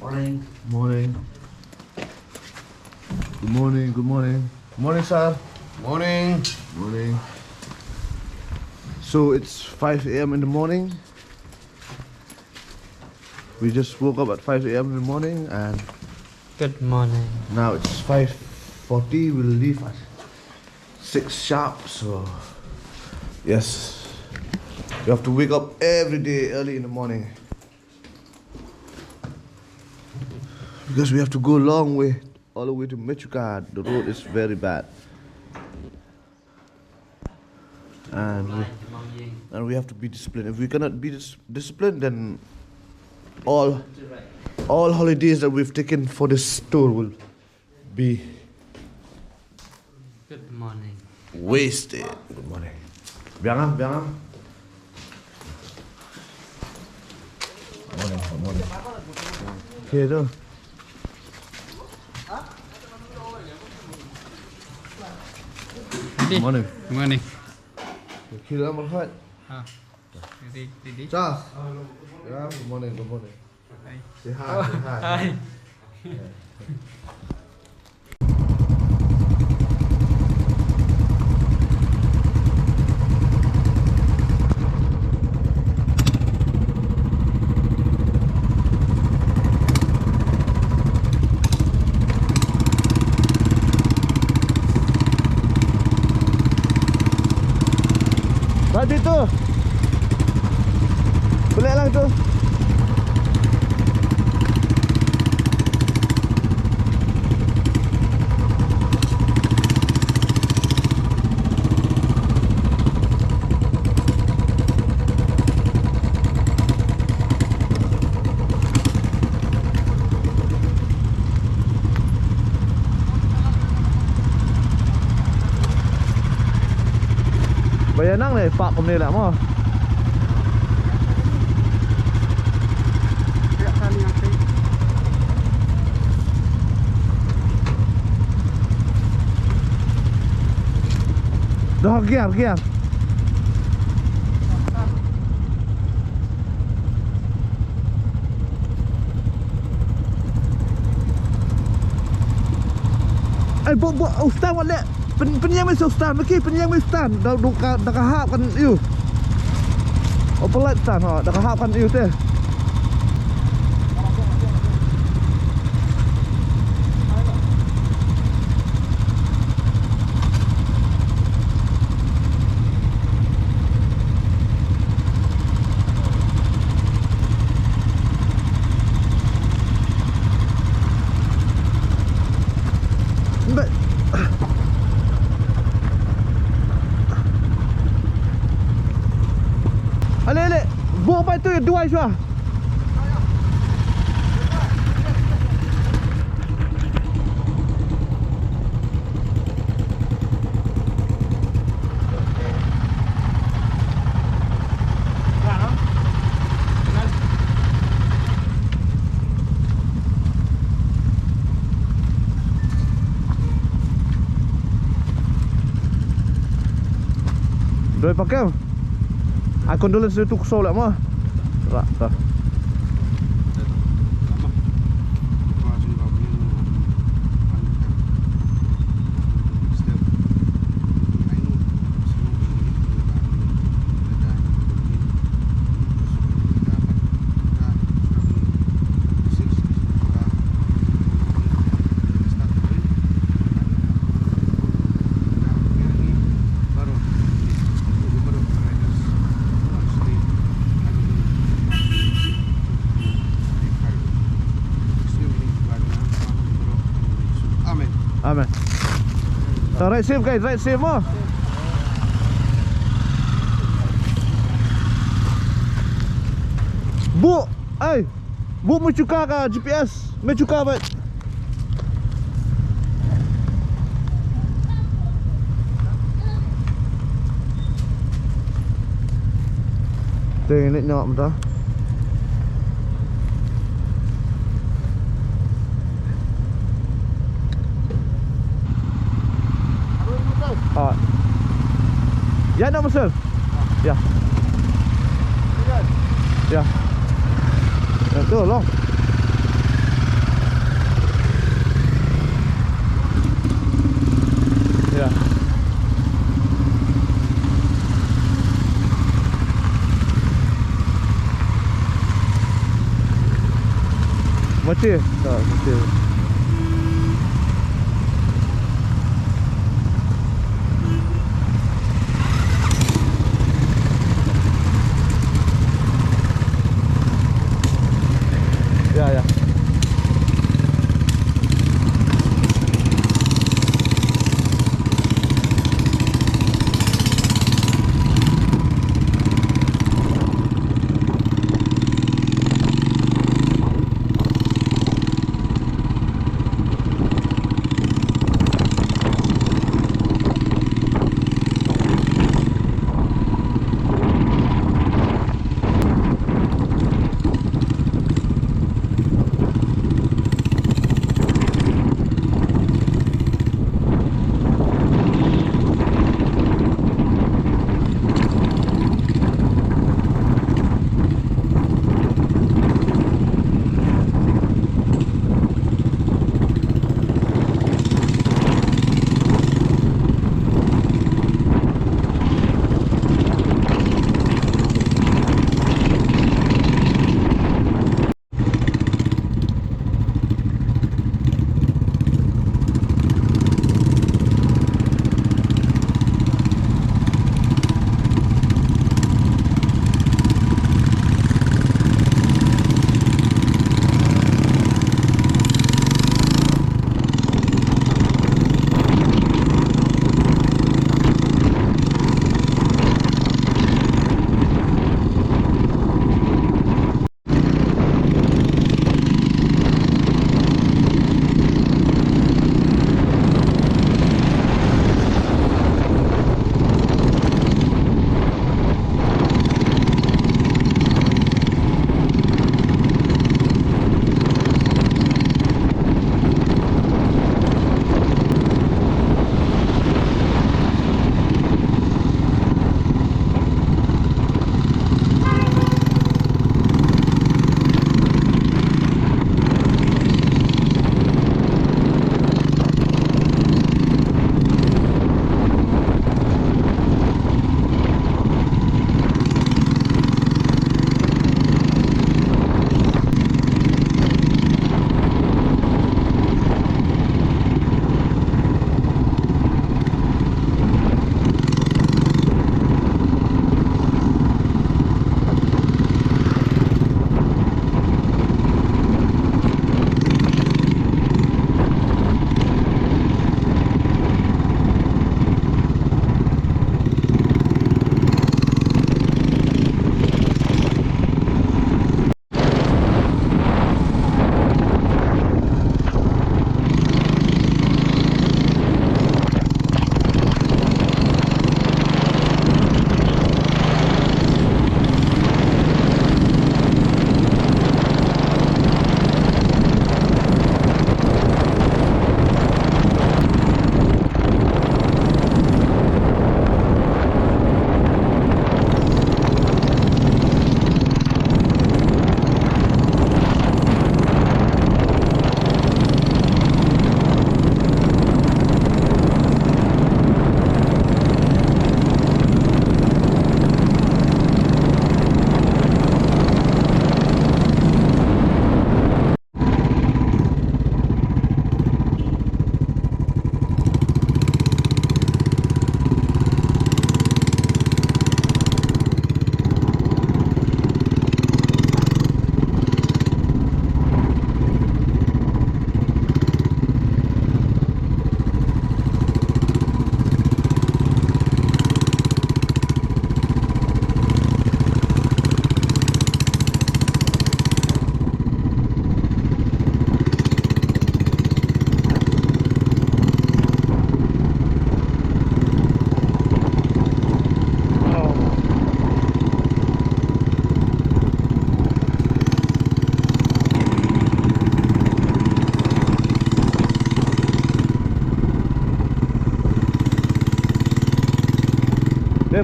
Morning. Morning. Good morning, good morning. Morning, sir. Morning. Morning. So it's 5 a.m. in the morning. We just woke up at 5 a.m. in the morning and Good morning. now it's 5:40. We'll leave at 6 sharp. So yes, you have to wake up every day early in the morning because we have to go a long way, all the way to Mechuka. The road is very bad, and we have to be disciplined. If we cannot be disciplined, then all holidays that we've taken for this tour will be Good morning. wasted. Good morning. Biang Biang. Morning, good morning. Okay, tu. Good morning. Good morning. Kira Muhammad. Ready? Charles. Yeah, good morning, good morning. Hi. Say hi, say hi. Hi. Tadi tu. Boleh lang tu. Bayanang ni pak kom ni lah mo. Dah gear. Buat ustaz buat lek. Penyang mai ustaz, lagi penyang mai ustaz. Dah kahap kan you. Apa lek ustaz ha, dah kahap kan you teh. Ale, buang apa itu dua iswa. Doi pakai. I condolence tu kesal lah mah. Tak. Amen. So right safe guys, right safe mo. Bu Mechuka ka GPS, Mechuka ba? Tingin nyok mo ta. Ya nak masuk. Ya. Ya. Ya tu long. kecil. Ya, ya.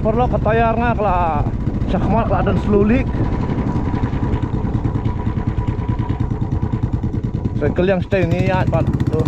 perlu katayar nga kala sakmal kala dan selulik cycle yang stay ni ya pat tuh.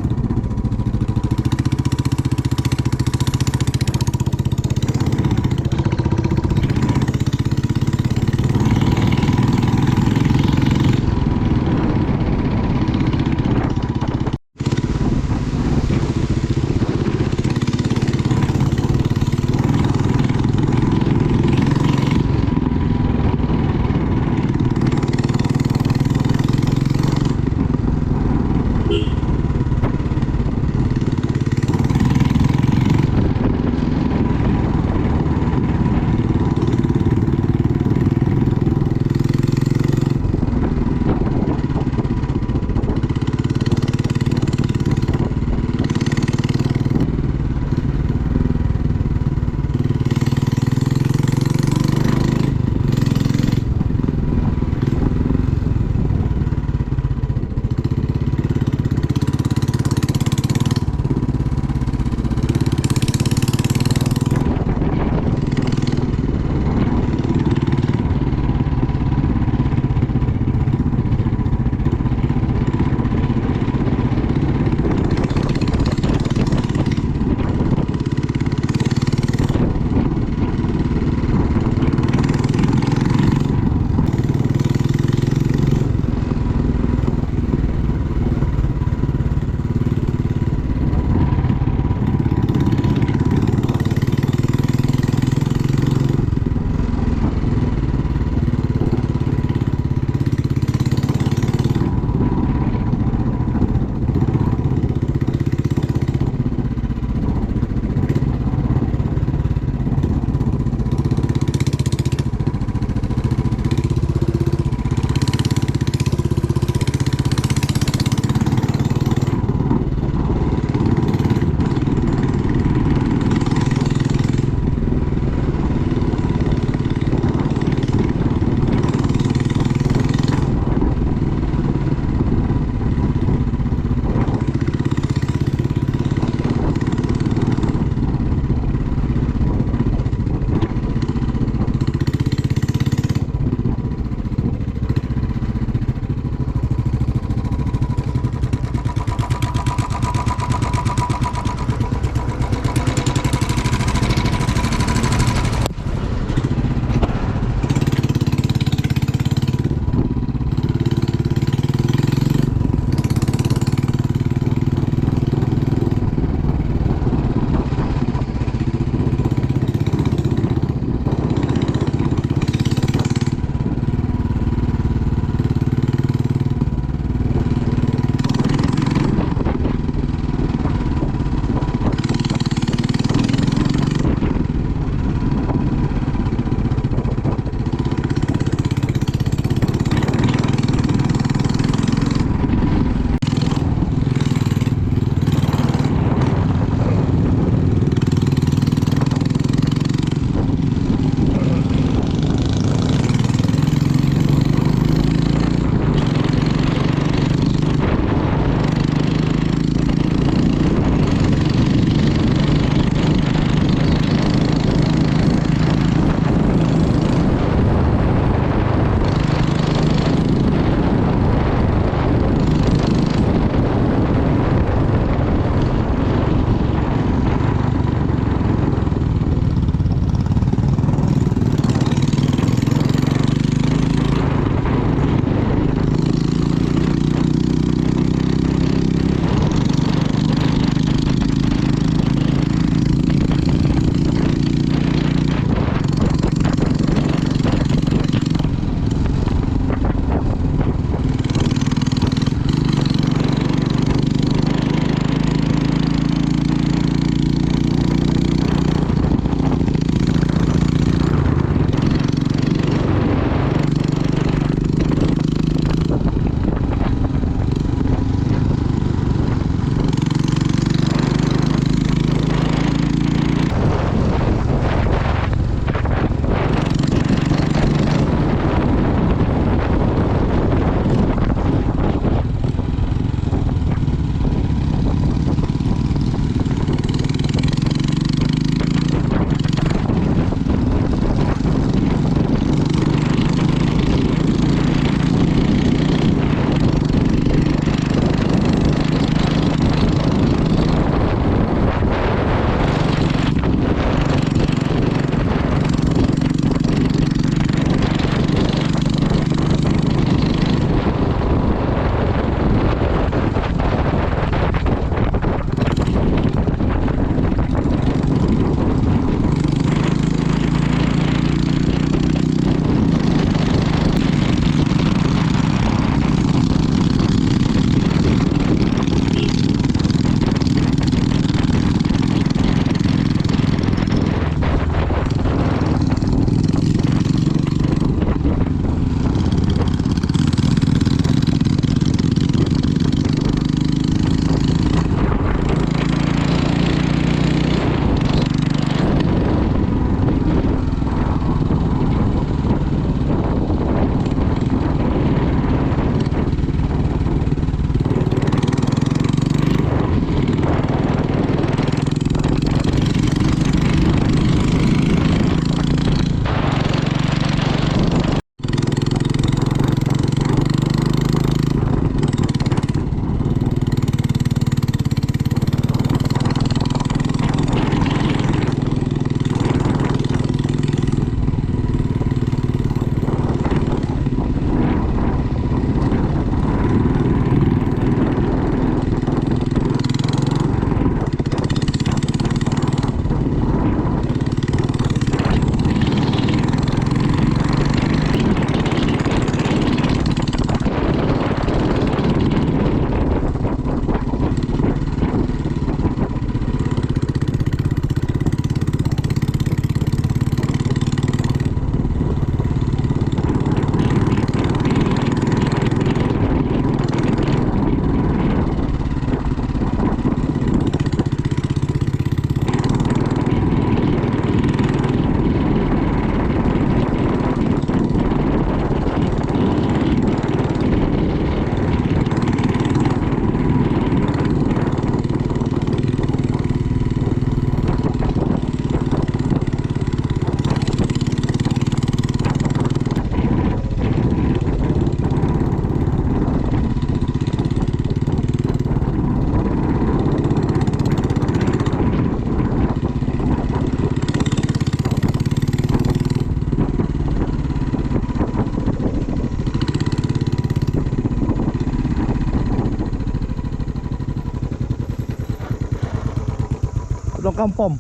cam pom.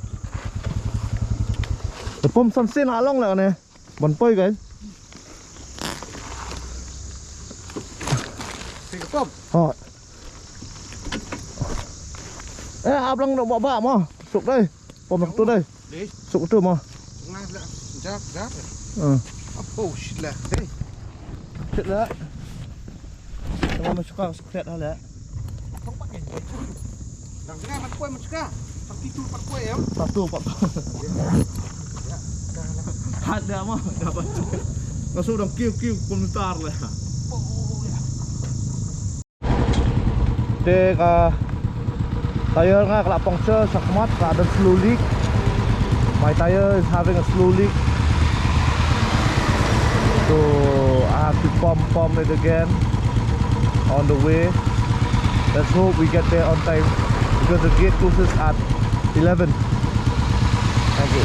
The pom son xin hạ long lại nè. Bắn pơi cái. Thì cái pom. Họ. Ê, áp lăng động bọ bạ mà. Sụp đây. Pom được tôi đây. Đi. Sụp tôi mà. Ngay là giáp giáp. Oh shit là. Đây. Chết đấy. Tengah Mechuka sekret hal ya. Không bắt cái. Đằng cái mặt quay Mechuka. Pasti tu pat kue em. Satu pak. Ada mah dapat. Langsung udah kiu komentar lah. Dek tire nga kena puncture sakmat ada slow leak. My tire is having a slow leak. So I have to pump it again on the way. Let's hope we get there on time because the gate closes at 11. Thank you.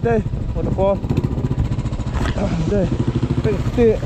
đây, waterfall. Đây, big stick.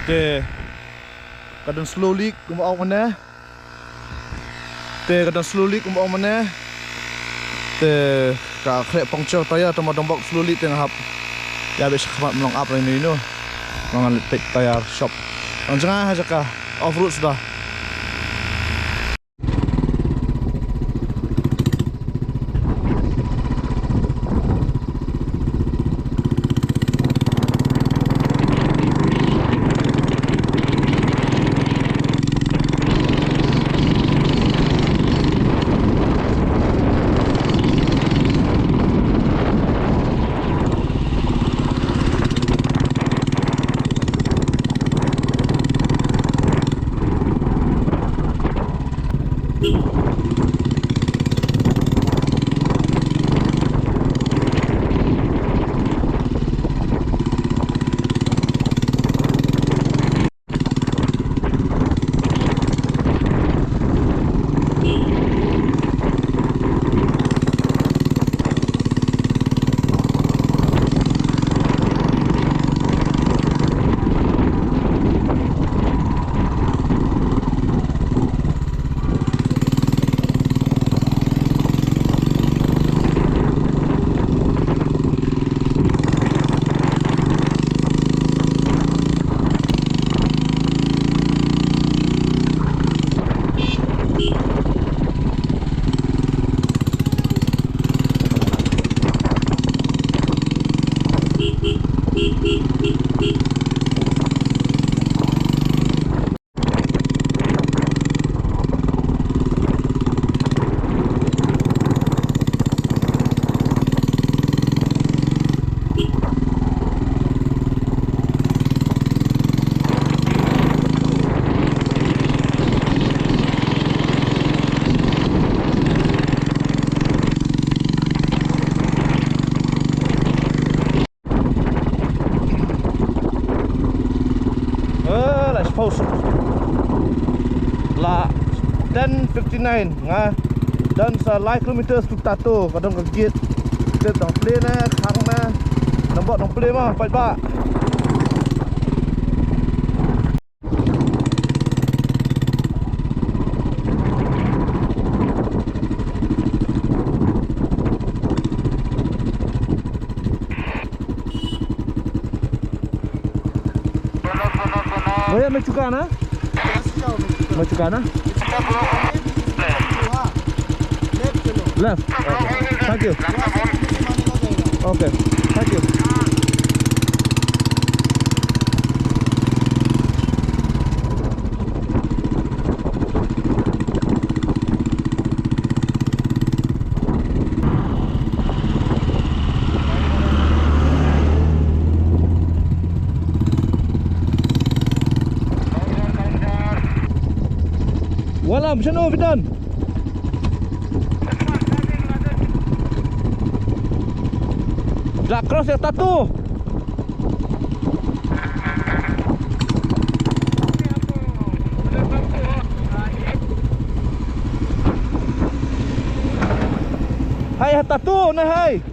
Tê kadang slowly cũng ông anh nè. Tê kadang slowly cũng ông anh nè. Tê cả khệ puncture tayar tama dombok slowly tengah hap. Ya bisa kemat melong up ini no. Mangan tek tayar shop. Jangan aja kah off road sudah. Post lah 10:59 ngah dan sa like kilometer tu tato kadang kegit kita dong play na khang na nampak dong play mah pai ba Boleh Mechuka na? Mechuka na? Left. Okay. Thank you. Okay. Thank you. lah, macam mana Fidan? Dah cross yang tattoo. Hai tattoo nah hai.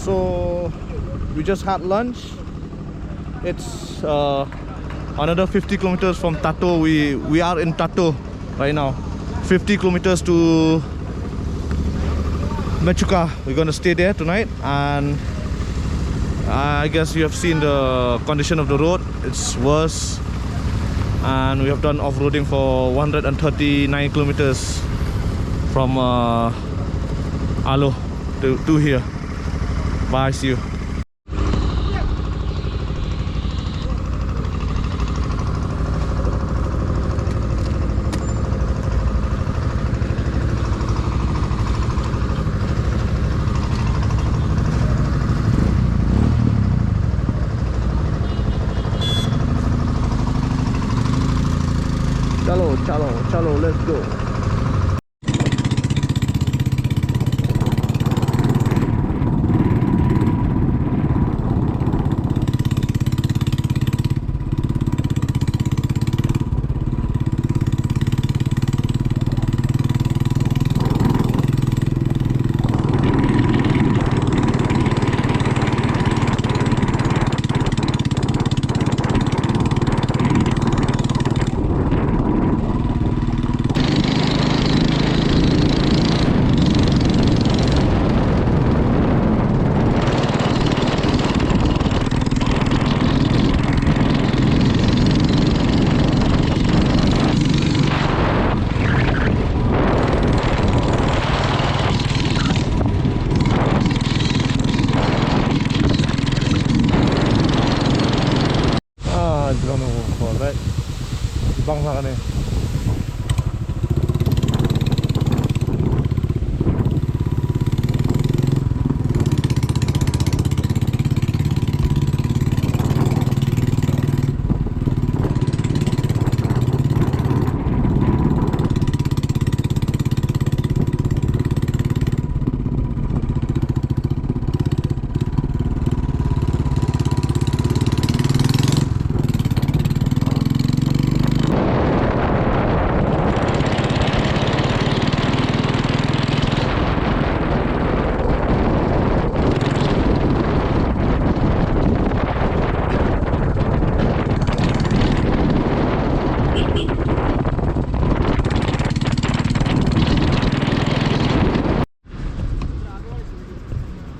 So we just had lunch. It's another 50 kilometers from Tato. We are in Tato right now. 50 kilometers to Mechuka. We're gonna stay there tonight, and I guess you have seen the condition of the road. It's worse, and we have done off-roading for 139 kilometers from Aalo to here. Bye, see you. Chalo, let's go. Bangsa kan ni.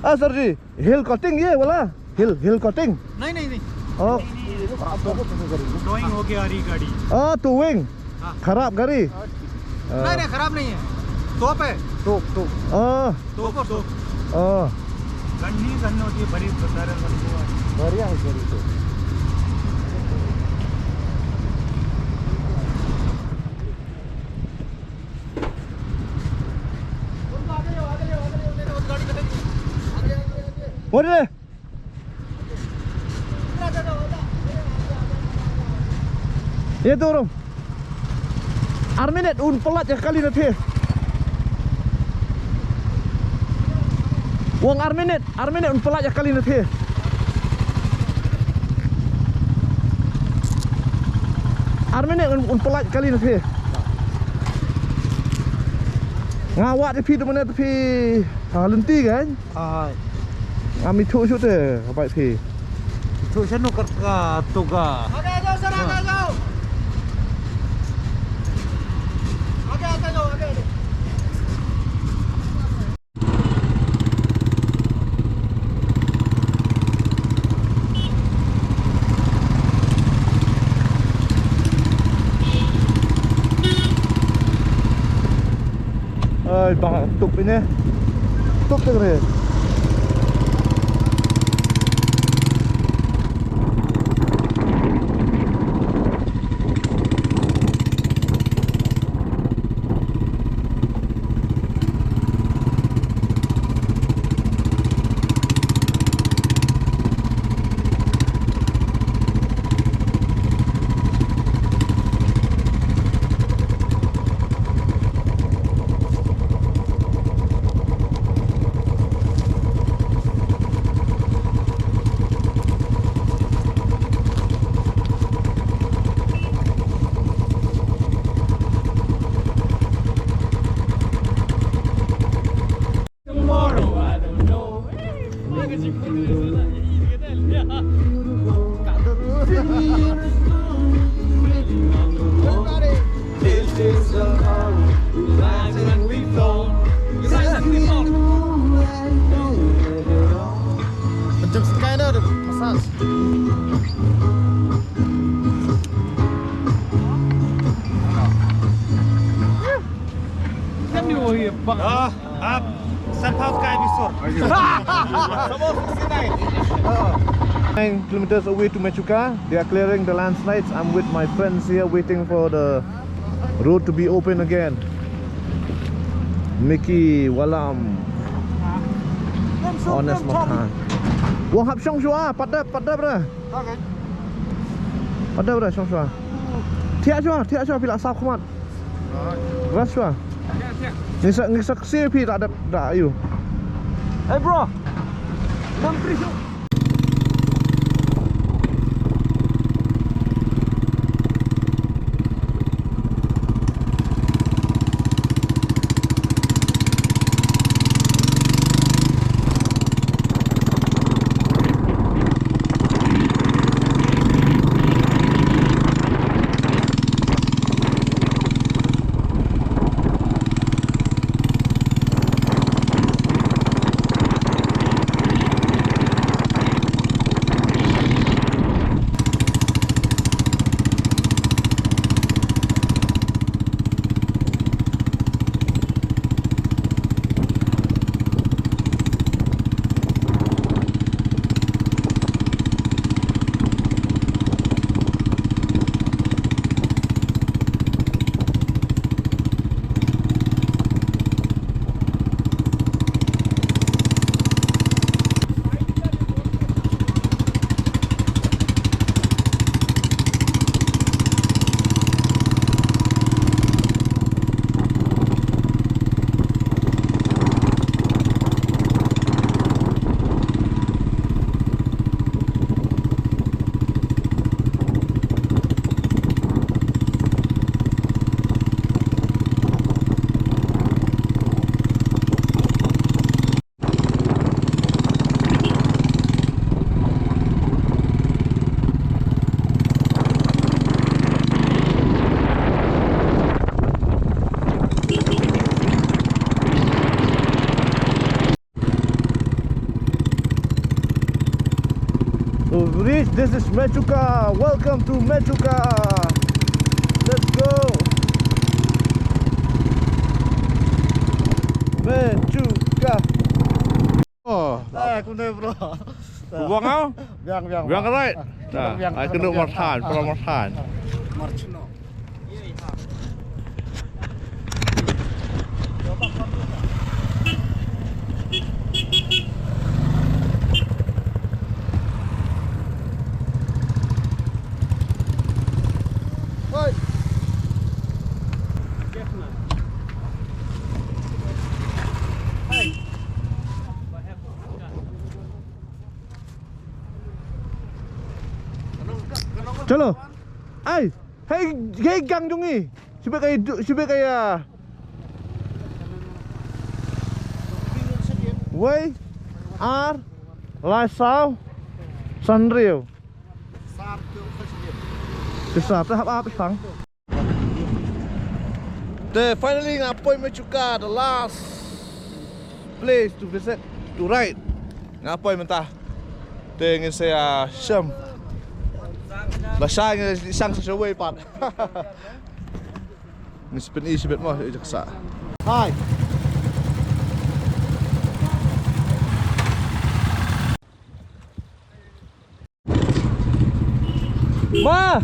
Ah sir ji, hill cutting ये वाला hill cutting नहीं oh towing हो गया रही गाड़ी oh towing खराब गाड़ी नहीं खराब नहीं है टॉप है टॉप oh गन्नी होती है बड़ी बढ़िया है गाड़ी तो What is it? Ya turun. Arminet un pelat ya kali nanti. Wong Arminet un pelat ya kali nanti. Arminet un pelat kali nanti. Ngawak tepi tu mana tepi lenti kan? Kami tu shoot deh, apa tepi? Tu saya nak kerja tuga. Okey, jauh serang jauh. Okey, atas jauh, okey. Bang tup ini. Tup tu ni. Macam skyler massage. Kan ni woi bang. Up. Somehow sky visor. 9 kilometers away to Mechuka. They are clearing the landslides. I'm with my friends here waiting for the road to be open again. Mickey, Walam, Honest Makan. Wong hap Shong Shua, padap dah. Okey. Padap dah Shong Shua. Tiak Shua pila sap khamat. Ras Shua. Ni saksi pi tak ada ayu. Hey bro. Nam Prishu. This is Mechuka. Welcome to Mechuka. Let's go. Mechuka. Oh, Aku dah bro. buang kau? Biang. Biang ke right? Nah, I kena marhan, kalau marhan. Marchno. चलो ai hey gang jong ni siapa kaya Wei ar lai sao san riu besar tak apa sang finally ngapoy Mechuka, the last place to visit to ride ngapoy mentah ingin saya syam Lasagna isang sa way pat. Ni sipit mo jaksa. Hi. Ma.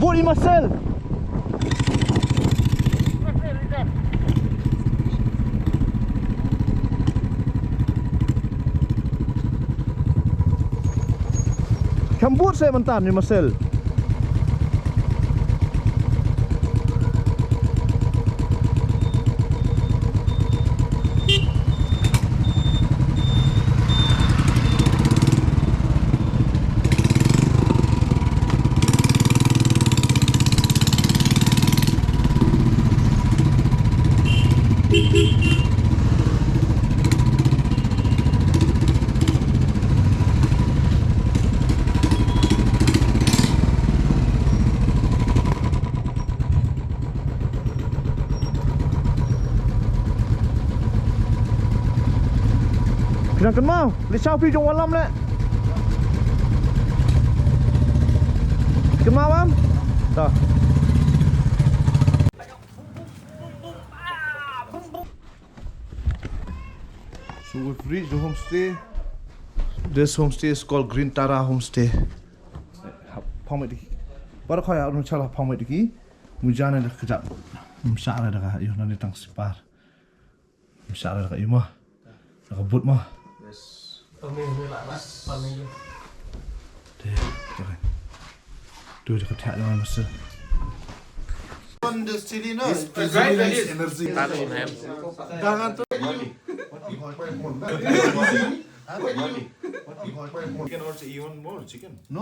Body muscle. Kambut saya mentan ni muscle. Kenapa mau? Lisau pi jong walam le. Kenapa am? Dah. So we've reached the homestay. This homestay is called Green Tara Homestay. Pamit di. Baru kau ya Arunchal pamit di. Mujana dah kejap. Msara dah ayuh nanti tang sipar. Msara dah imah. Dah kebut mah. Tuh dekat tak dengan masa. On the silliness, energy. Jangan tu. Chicken or even more chicken. No.